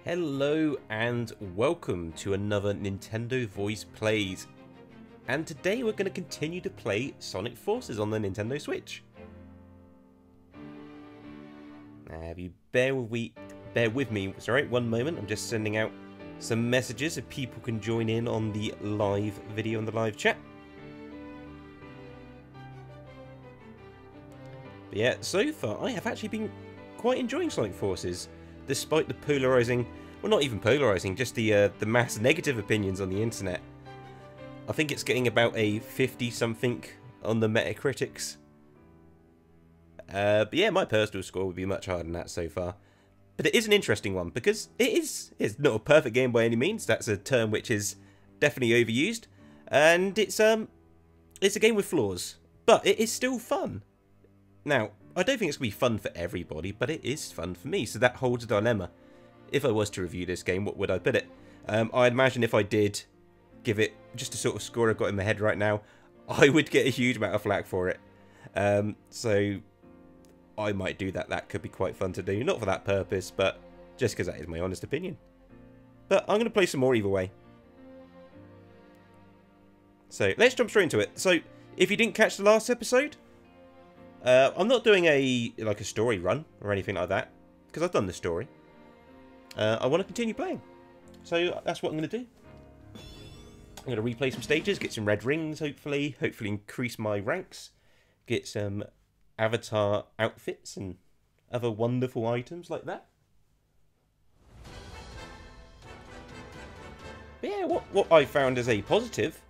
Hello and welcome to another Nintendo Voice Plays. And today we're going to continue to play Sonic Forces on the Nintendo Switch. Now, if you bear with me, sorry, one moment. I'm just sending out some messages so people can join in on the live video and the live chat. But yeah, so far I have actually been quite enjoying Sonic Forces, despite the polarising, well, not even polarising, just the mass negative opinions on the internet. I think it's getting about a 50-something on the Metacritics. But yeah, my personal score would be much higher than that so far. But it is an interesting one, because it's not a perfect game by any means. That's a term which is definitely overused. And it's a game with flaws, but it is still fun. Now, I don't think it's going to be fun for everybody, but it is fun for me, so that holds a dilemma. If I was to review this game, what would I put it? I'd imagine if I did give it just a sort of score I've got in my head right now, I would get a huge amount of flack for it. So I might do that. That could be quite fun to do. Not for that purpose, but just because that is my honest opinion. But I'm going to play some more either way. So let's jump straight into it. So if you didn't catch the last episode, I'm not doing a story run or anything like that, because I've done the story. I want to continue playing, so that's what I'm going to do. I'm going to replay some stages, get some red rings, hopefully increase my ranks, get some avatar outfits and other wonderful items like that. But yeah, what I found as a positive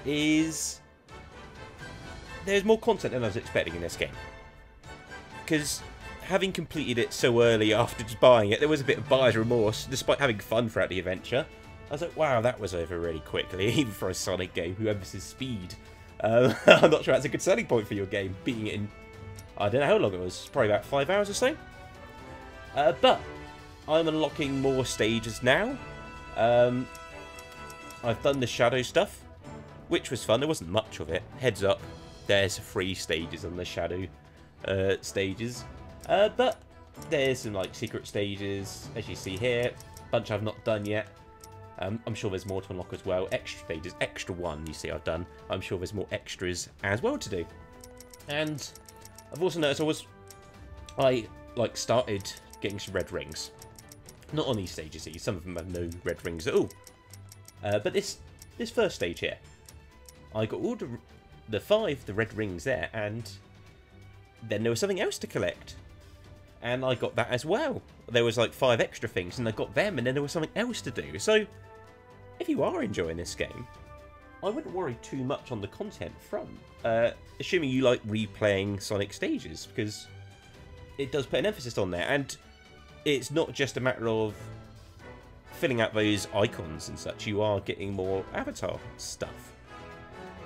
is there's more content than I was expecting in this game. Because having completed it so early after just buying it, there was a bit of buyer's remorse, despite having fun throughout the adventure. I was like, wow, that was over really quickly, even for a Sonic game who emphasizes speed. I'm not sure that's a good selling point for your game, beating it in, I don't know how long it was, probably about 5 hours or so. But I'm unlocking more stages now. I've done the shadow stuff, which was fun. There wasn't much of it. Heads up, there's 3 stages on the shadow stages. But there's some secret stages, as you see here. A bunch I've not done yet. I'm sure there's more to unlock as well. Extra stages, extra one, you see I've done. I'm sure there's more extras as well to do. And I've also noticed I started getting some red rings. Not on these stages, see. Some of them have no red rings at all. But this first stage here, I got all the red rings there, and then there was something else to collect. And I got that as well. There was 5 extra things, and I got them, and then there was something else to do. So, if you are enjoying this game, I wouldn't worry too much on the content front. Assuming you like replaying Sonic stages, because it does put an emphasis on there. And it's not just a matter of filling out those icons and such. You are getting more avatar stuff.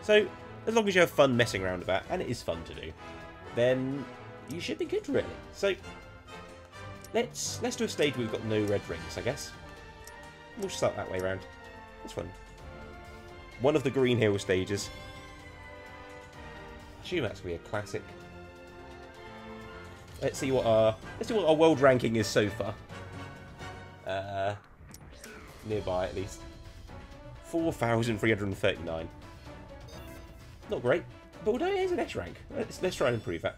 So, as long as you have fun messing around with that, and it is fun to do, then you should be good, really. So, let's do a stage where we've got no red rings, I guess. We'll start that way around. This one. One of the Green Hill stages. I assume that's going to be a classic. Let's see what our world ranking is so far. Nearby, at least. 4,339. Not great, but although it is an S rank, let's try and improve that.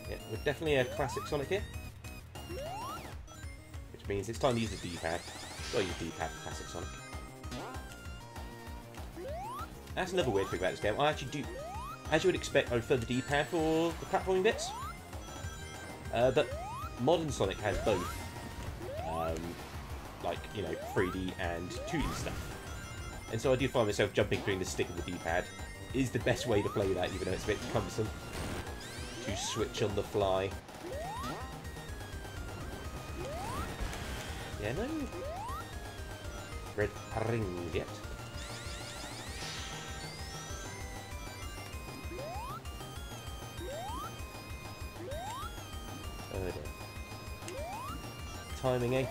Yeah, we're definitely a classic Sonic here, which means it's time to use the D-pad. Gotta use D-pad for classic Sonic. That's another weird thing about this game. I actually do. As you would expect, I prefer the D-pad for the platforming bits. But modern Sonic has both. 3D and 2D stuff. And so I do find myself jumping between the stick and the D-pad is the best way to play that, even though it's a bit cumbersome to switch on the fly. Yeah, no red rings yet. Timing, eh?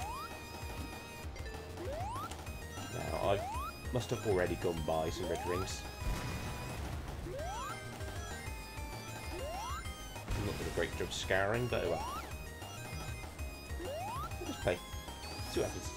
must have already gone by some red rings. I'm not doing a great job scouring, but oh well. We'll just play. See what happens.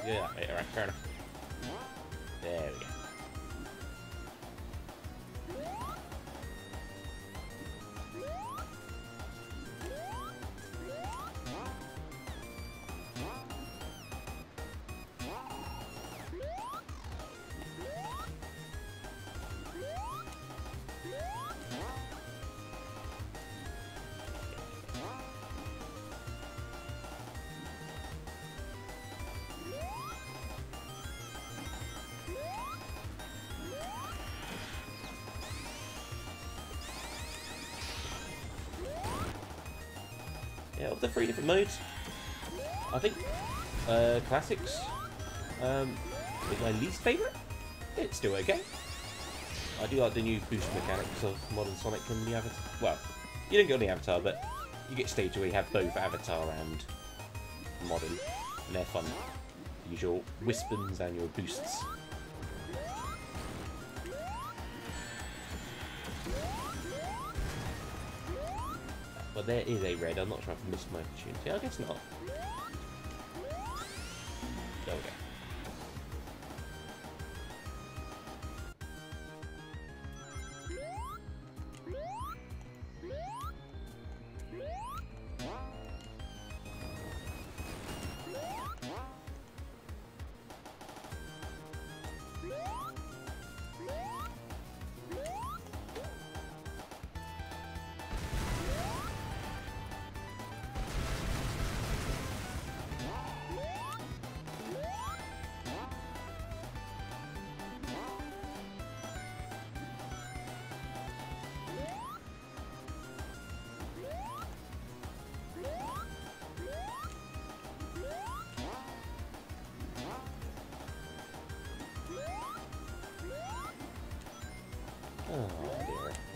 Yeah, right, fair enough. There we go. Yeah, of the 3 different modes, I think Classics is my least favourite. It's still okay. I do like the new boost mechanics of Modern Sonic and the Avatar. Well, you don't get on the Avatar, but you get stages where you have both Avatar and Modern, and they're fun. Use your Wispins and your boosts. Well, there is a red. I'm not sure I've missed my opportunity. I guess not. There we go.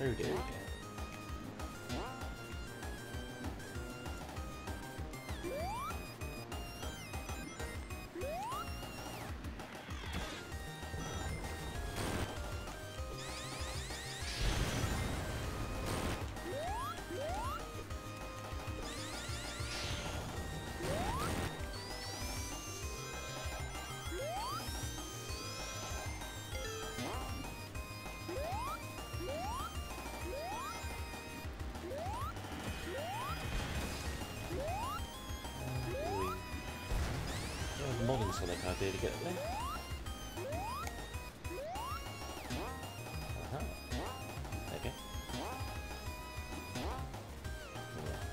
Oh dear. Oh dear. Modern Sonic idea to get up there. Okay.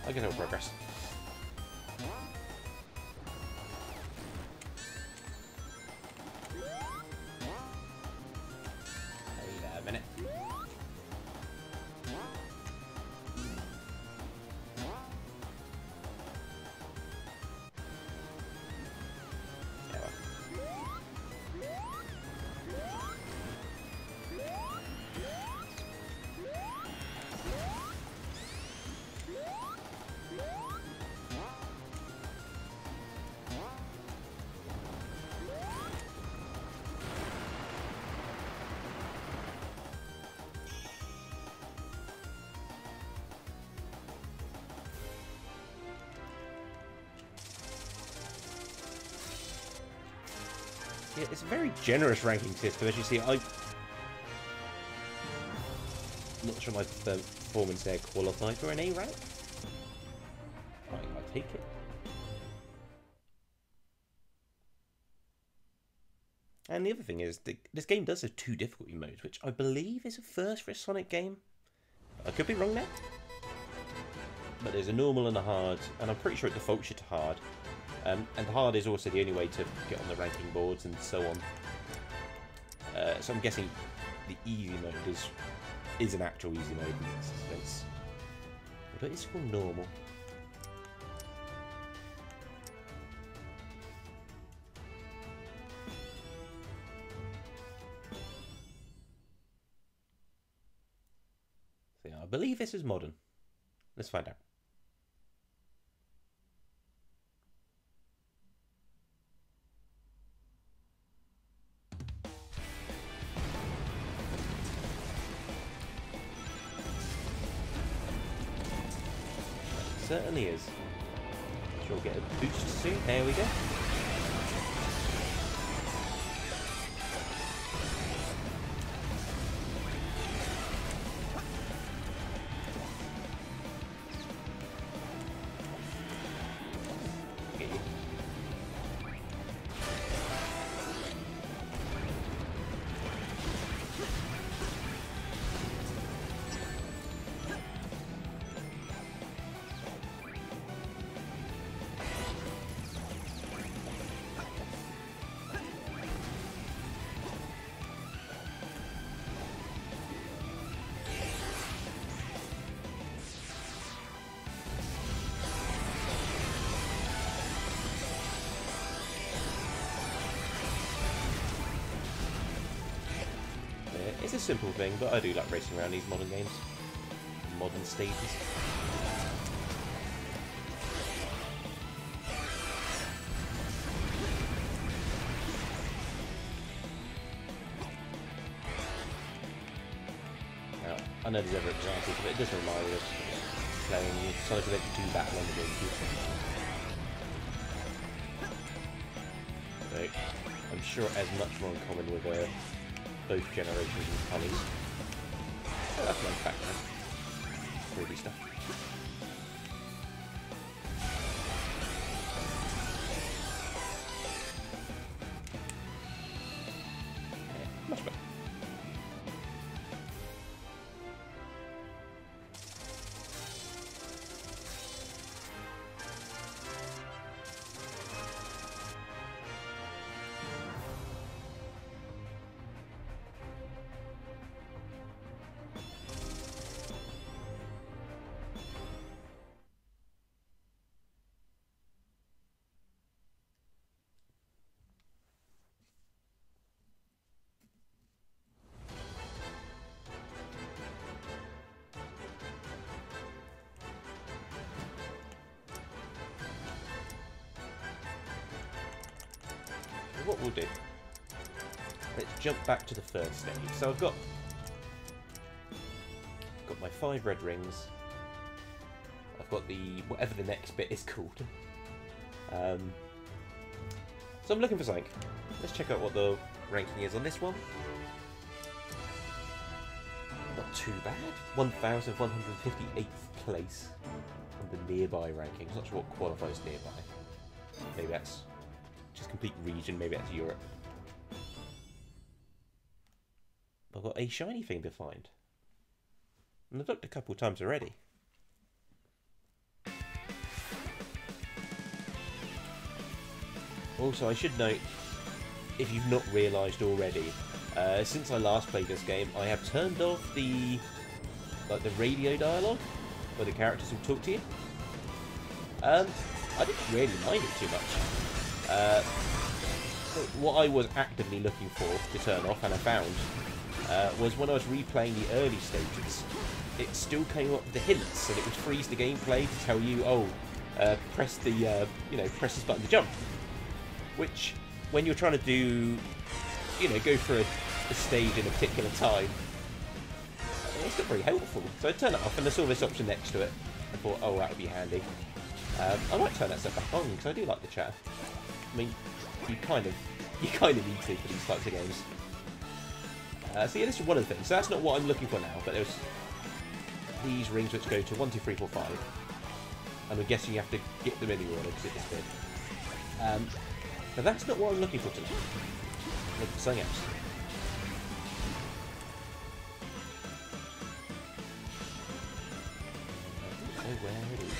I can help progress. Wait a minute. Yeah, it's a very generous ranking system, as you see. I'm not sure my performance there qualified for an A rank. I'll take it. And the other thing is, this game does have 2 difficulty modes, which I believe is a first for a Sonic game. I could be wrong there. but there's a normal and a hard, and I'm pretty sure it defaults you to hard. And the hard is also the only way to get on the ranking boards and so on. So I'm guessing the easy mode is an actual easy mode in this sense. But it is called normal. So yeah, I believe this is modern. Let's find out. Certainly is. Sure, we'll get a boost soon. There we go. It's a simple thing, but I do like racing around these modern games. Modern stages. Now, I know there's other examples, but it does remind me of playing Sonic Adventure 2 Battle on the GameCube. So, I'm sure it has much more in common with both generations of colors. Oh, that's my background. 3D stuff. Yeah, much better. What we'll do, let's jump back to the first stage. So I've got my 5 red rings. I've got the whatever the next bit is called. So I'm looking for something. Let's check out what the ranking is on this one. Not too bad. 1,158th place on the nearby rankings. Not sure what qualifies nearby. Maybe that's just complete region, maybe that's Europe. I've got a shiny thing to find. And I've looked a couple of times already. Also, I should note, if you've not realised already, since I last played this game, I have turned off the radio dialogue, where the characters will talk to you. I didn't really mind it too much. What I was actively looking for to turn off, and I found, was when I was replaying the early stages, it still came up with the hints, and it would freeze the gameplay to tell you, oh, press the, press this button to jump. Which, when you're trying to do, go for a stage in a particular time, it's not very helpful. So I turned it off, and I saw this option next to it. I thought, oh, that would be handy. I might turn that stuff back on because I do like the chat. I mean, you kind of need to for these types of games. So yeah, this is one of the things. So that's not what I'm looking for now, but there's these rings which go to 1, 2, 3, 4, 5, and I'm guessing you have to get them in the order because it disappeared. But that's not what I'm looking for tonight. I'm looking for something else. know where it is.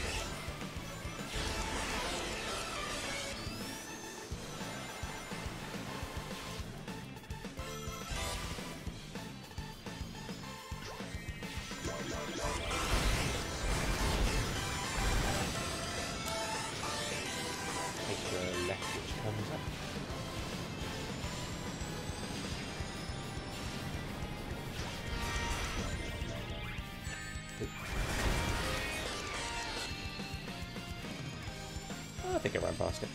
Take the left which comes up. I think I ran past it.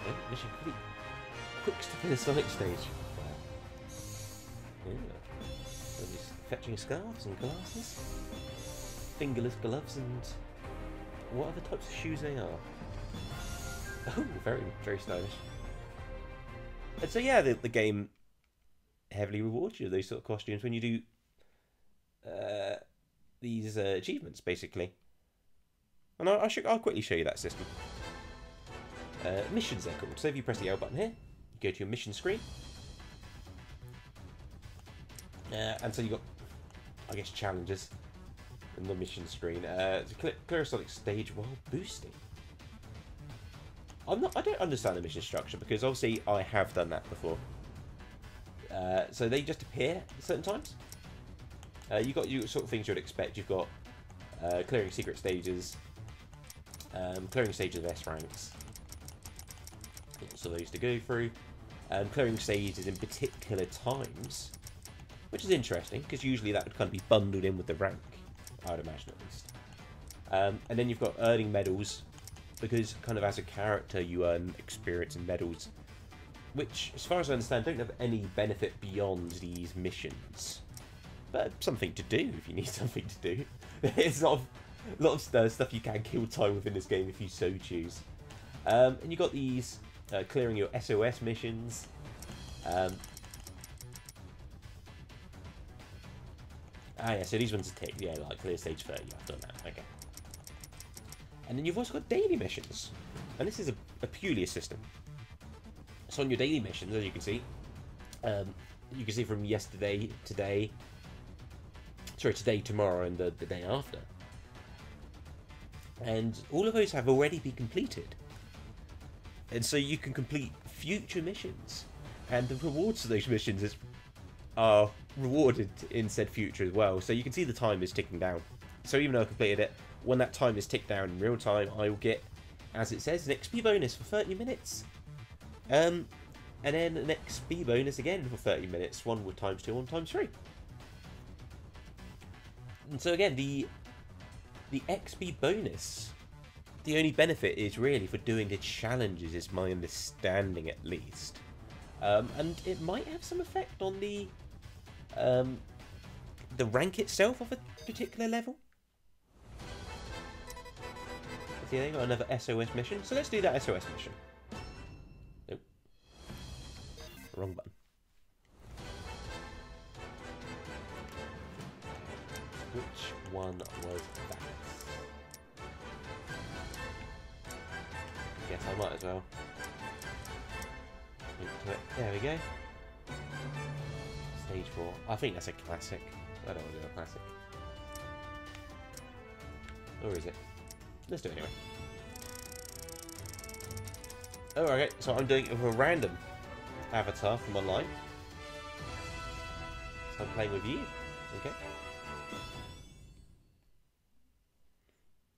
Yeah, mission complete. Quick step in the Sonic stage. Wow. Yeah. So he's fetching scarves and glasses. Fingerless gloves and what other types of shoes they are. Oh, very, very stylish. And so yeah, the game heavily rewards you those sort of costumes when you do these achievements, basically. And I'll quickly show you that system. Missions, they're called. So if you press the L button here, you go to your mission screen. And so you've got, I guess, challenges in the mission screen. To clear a Sonic stage while boosting. I don't understand the mission structure because obviously I have done that before. So they just appear at certain times. You've got your sort of things you'd expect. You've got clearing secret stages, clearing stages of S ranks. Lots of those to go through. Clearing stages in particular times, which is interesting because usually that would kind of be bundled in with the rank, I would imagine at least. And then you've got earning medals because kind of as a character you earn experience and medals, which, as far as I understand, don't have any benefit beyond these missions. But something to do if you need something to do. There's a lot of stuff you can kill time with in this game if you so choose. And you've got these clearing your SOS missions. Yeah, so these ones are ticked. Yeah, like clear stage 30. I've done that. Okay. And then you've also got daily missions. And this is a peculiar system. So on your daily missions, as you can see from yesterday, today, tomorrow, and the day after. And all of those have already been completed. And so you can complete future missions. And the rewards for those missions are rewarded in said future as well. So you can see the time is ticking down. So even though I completed it, when that time is ticked down in real time, I will get, as it says, an XP bonus for 30 minutes. And then an XP bonus again for 30 minutes. One with times 2, one times 3. And so again, the XP bonus, the only benefit is really for doing the challenges, is my understanding at least. And it might have some effect on the rank itself of a particular level. See, they got another SOS mission, so let's do that SOS mission. Nope. Wrong button. Which one was that? Guess I might as well. Link to it. There we go. Stage 4. I think that's a classic. I don't want to do a classic. Or is it? Let's do it anyway. Oh, okay. So I'm doing it with a random avatar from online. So I'm playing with you. Okay.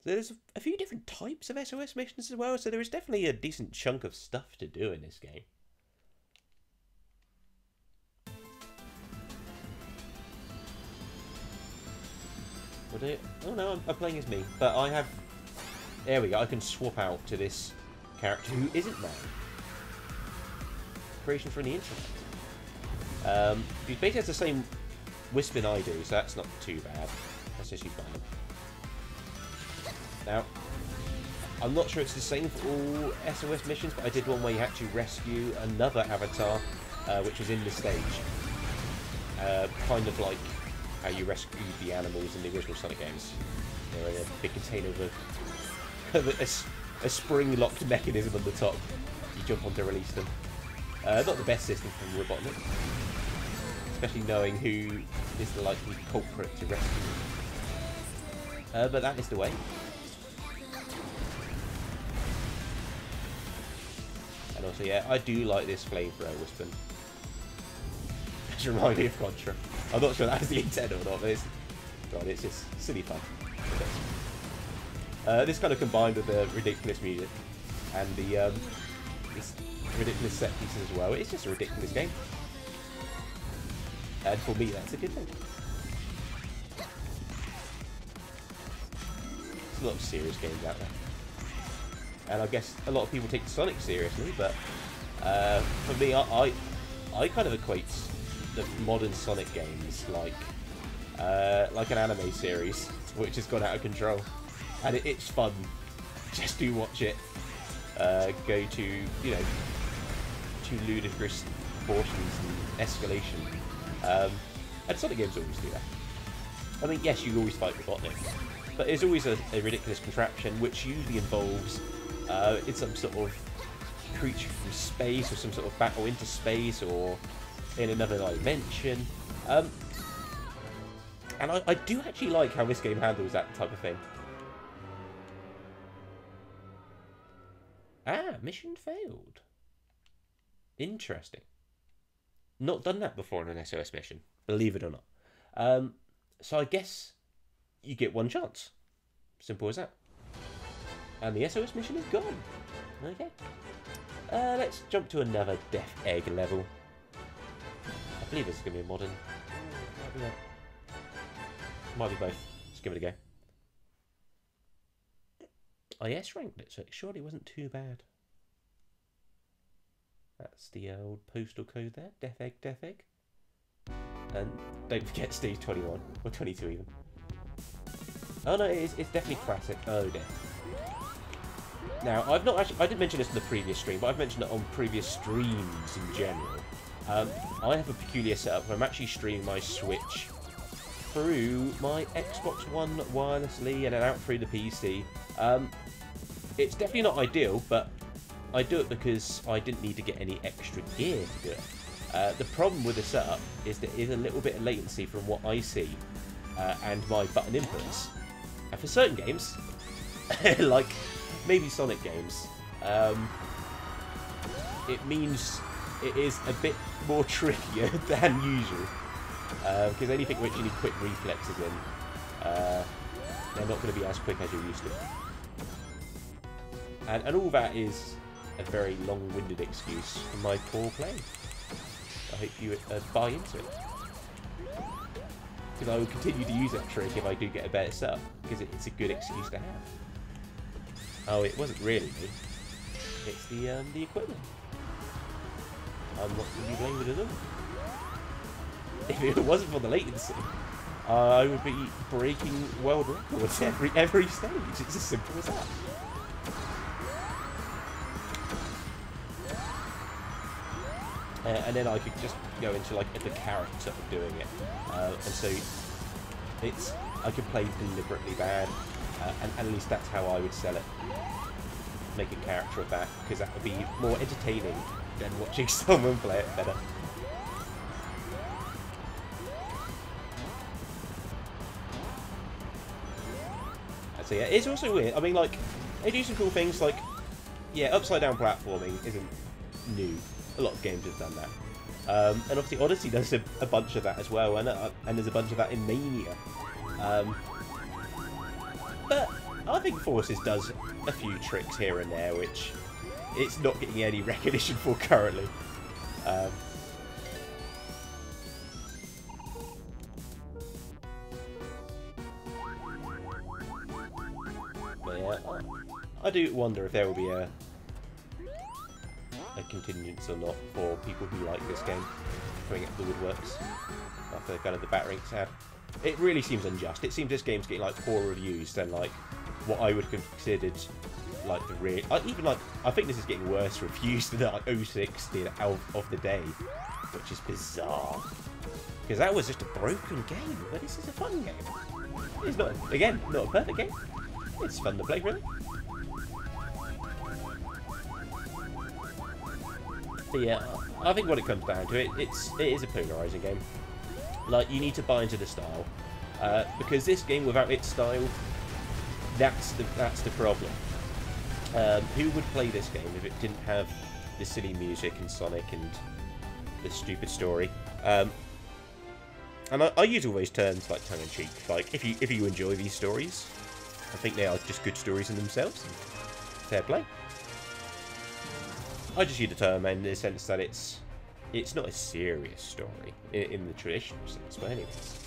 So there's a few different types of SOS missions as well, so there is definitely a decent chunk of stuff to do in this game. Oh no, I'm playing as me, but I have... There we go, I can swap out to this character who isn't man. Creation from the internet. He basically has the same Wispin I do, so that's not too bad. That's actually fine. Now, I'm not sure it's the same for all SOS missions, but I did one where you had to rescue another avatar, which was in the stage. Kind of like how you rescued the animals in the original Sonic games. They're in a big container with a spring-locked mechanism on the top. You jump on to release them. Not the best system from Robotnik, especially knowing who is the likely culprit to rescue. But that is the way. And also, yeah, I do like this flamethrower weapon. It reminds me of Contra. I'm not sure that was the intent or not, but it's just silly fun. This kind of combined with the ridiculous music and the this ridiculous set pieces as well. It's just a ridiculous game, and for me, that's a good thing. There's a lot of serious games out there, and I guess a lot of people take Sonic seriously, but for me, I kind of equate the modern Sonic games like an anime series which has gone out of control, and it's fun just to watch it go to, you know, to ludicrous proportions and escalation. And Sonic games always do that. I mean, yes, you always fight Robotnik, but there's always a ridiculous contraption which usually involves it's some sort of creature from space, or some sort of battle into space, or in another dimension. And I do actually like how this game handles that type of thing. Ah, mission failed. Interesting. Not done that before in an SOS mission, believe it or not. So I guess you get one chance. Simple as that. And the SOS mission is gone. Okay. Let's jump to another Death Egg level. I believe this is going to be a modern. Might be that. Might be both. Let's give it a go. I S-ranked it, so it surely wasn't too bad. That's the old postal code there. Death Egg, Death Egg. And don't forget stage 21. Or 22 even. Oh no, it's definitely classic. Oh dear. Now, I've not actually... I didn't mention this in the previous stream, but I've mentioned it on previous streams in general. I have a peculiar setup where I'm actually streaming my Switch through my Xbox One wirelessly and then out through the PC. It's definitely not ideal, but I do it because I didn't need to get any extra gear to do it. The problem with the setup is there is a little bit of latency from what I see and my button inputs. And for certain games, like maybe Sonic games, it means it is a bit more trickier than usual. Because anything which you need quick reflexes in, they're not going to be as quick as you're used to. And all that is a very long-winded excuse for my poor play. I hope you buy into it. Because I will continue to use that trick if I do get a better setup, because it's a good excuse to have. Oh, it wasn't really me. It's the equipment. I'm not going to be blamed at all. If it wasn't for the latency, I would be breaking world records every stage. It's as simple as that. And then I could just go into like the character of doing it, and so I could play deliberately bad, and at least that's how I would sell it. Make a character of that, because that would be more entertaining than watching someone play it better. So yeah, it's also weird. I mean, like, they do some cool things, like, yeah, upside down platforming isn't new. A lot of games have done that. And obviously Odyssey does a bunch of that as well, and there's a bunch of that in Mania. But I think Forces does a few tricks here and there, which it's not getting any recognition for currently. But yeah, I do wonder if there will be a contingent or not for people who like this game coming up the woodworks after kind of the batterinks had. It really seems unjust. It seems this game's getting like poorer reviews than like what I would have considered like the real. Even like I think this is getting worse reviews than like 06 did of the day, which is bizarre because that was just a broken game. But this is a fun game. It's not, again, not a perfect game. It's fun to play, really. But yeah, I think what it comes down to, it is a polarizing game. Like, you need to buy into the style, because this game without its style, that's the problem. Who would play this game if it didn't have the silly music and Sonic and the stupid story? And I use all those terms like tongue in cheek. Like, if you enjoy these stories, I think they are just good stories in themselves. Fair play. I just use the term in the sense that it's not a serious story in the traditional sense, but anyways.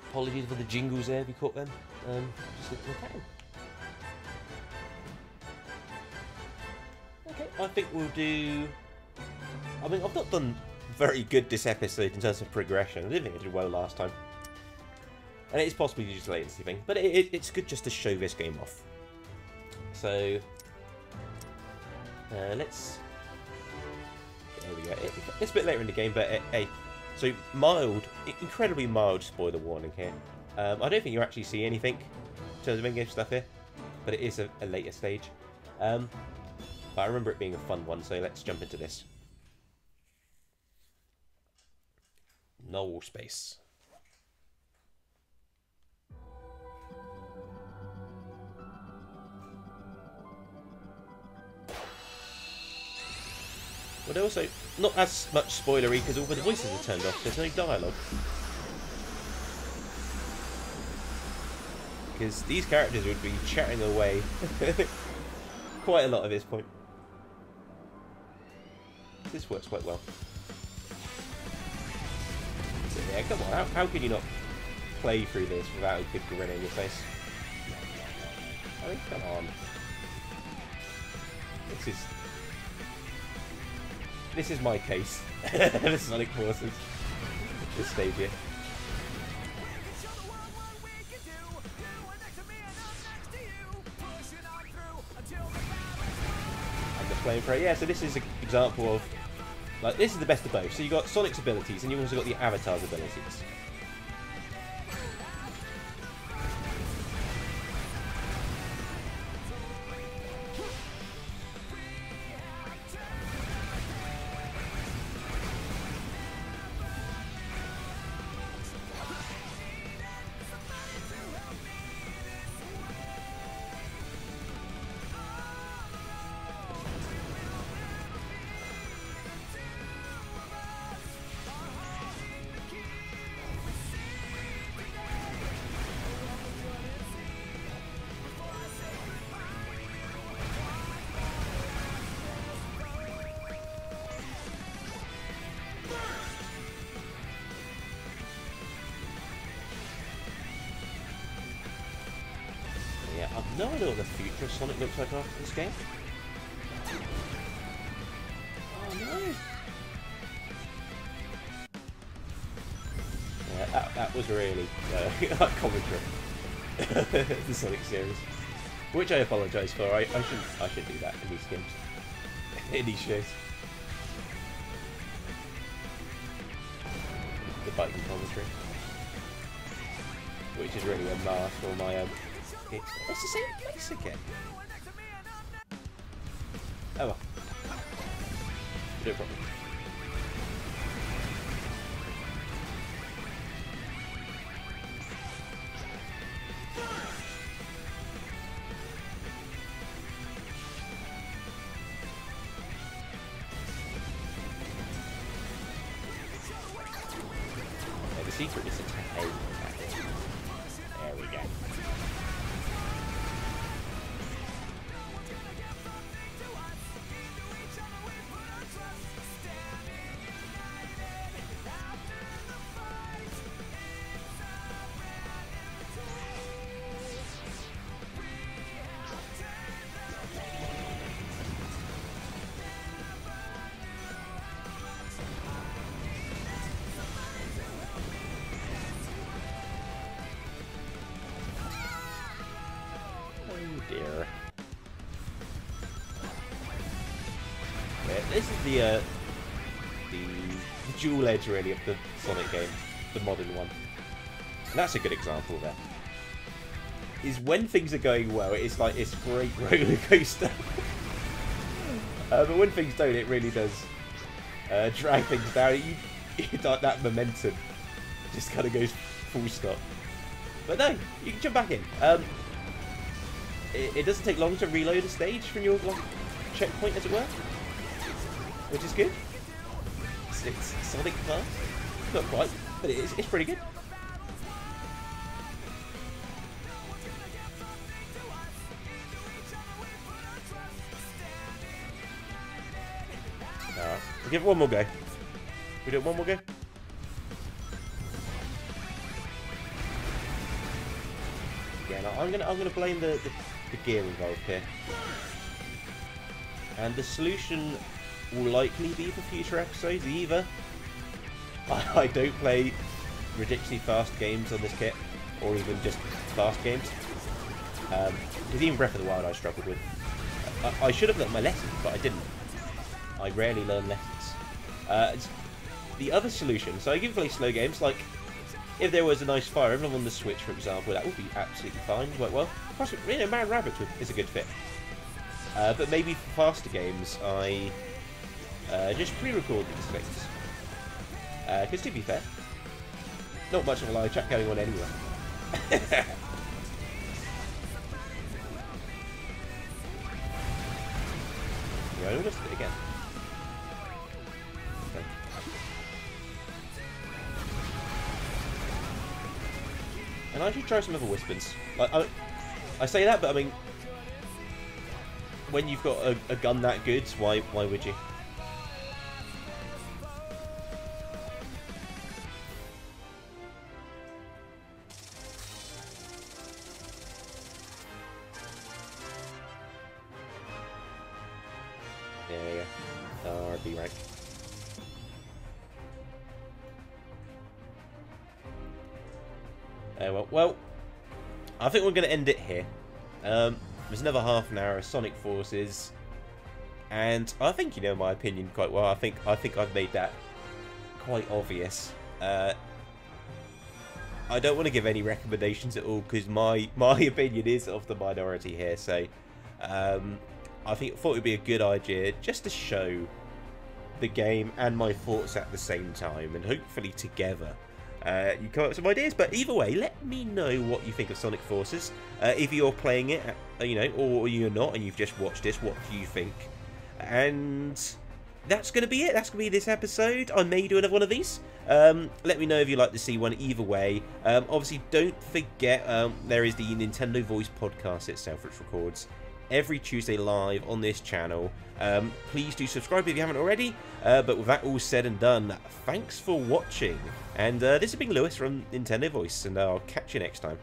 Apologies for the jingles there, if you caught them. Just okay. Okay, I think we'll do... I mean, I've not done very good this episode in terms of progression. I didn't think I did well last time. And it's possibly just a latency thing, but it's good just to show this game off. So, let's... There we go. It's a bit later in the game, but hey. So, incredibly mild spoiler warning here. I don't think you actually see anything in terms of in-game stuff here, but it is a later stage. But I remember it being a fun one, so let's jump into this. Null space. Well, they're also not as much spoilery because all the voices are turned off. There's no dialogue. Because these characters would be chatting away quite a lot at this point. This works quite well. So yeah, come on, how can you not play through this without a good grin on your face? I mean, come on. This is my case. The Sonic Forces. This stage here. And the flame prey. Yeah, so this is an example of, like, this is the best of both. So you got Sonic's abilities, and you've also got the Avatar's abilities. Yeah, I've no idea what the future of Sonic looks like after this game. Oh no! Yeah, that was really commentary. The Sonic series, which I apologise for. I shouldn't do that in these games, in these shows. The biking commentary, which is really a mask for my own. It's the same place again. Oh well. No problem. Yeah, the secret is to take aim. There we go. this is the dual edge really of the Sonic game, the modern one. And that's a good example there. Is when things are going well, it's like it's a great roller coaster. But when things don't, it really does drag things down. Like that momentum just kind of goes full stop. But no, you can jump back in. It doesn't take long to reload a stage from your like, checkpoint, as it were, which is good. It's Sonic fast, not quite, but it's pretty good. We'll give it one more go. We do it one more go. Yeah, no, I'm gonna blame the gear involved here, and the solution will likely be for future episodes. Either I don't play ridiculously fast games on this kit, or even just fast games. Because even Breath of the Wild I struggled with. I should have learned my lessons, but I didn't. I rarely learn lessons. The other solution, so I can play slow games, like if there was a nice Fire Emblem on the Switch, for example, that would be absolutely fine, work well. Plus, you know, Man Rabbit is a good fit. But maybe for faster games, I just pre-record these things. Because to be fair, not much of a live chat going on anyway. Yeah, I missed it again. Okay. And I should try some other Whispers. Like, I say that, but I mean, when you've got a gun that good, why would you? Yeah. RB rank. Well, I think we're going to end it here. There's another half an hour of Sonic Forces, and I think you know my opinion quite well. I think I've made that quite obvious. I don't want to give any recommendations at all because my opinion is of the minority here. So I thought it would be a good idea just to show the game and my thoughts at the same time, and hopefully together you come up with some ideas. But either way, let me know what you think of Sonic Forces. If you're playing it, you know, or you're not, and you've just watched this, what do you think? And that's going to be it. That's going to be this episode. I may do another one of these. Let me know if you'd like to see one either way. Obviously, don't forget, there is the Nintendo Voice podcast itself, which records every Tuesday live on this channel. Please do subscribe if you haven't already. But with that all said and done, thanks for watching. And this has been Lewis from Nintendo Voice, and I'll catch you next time.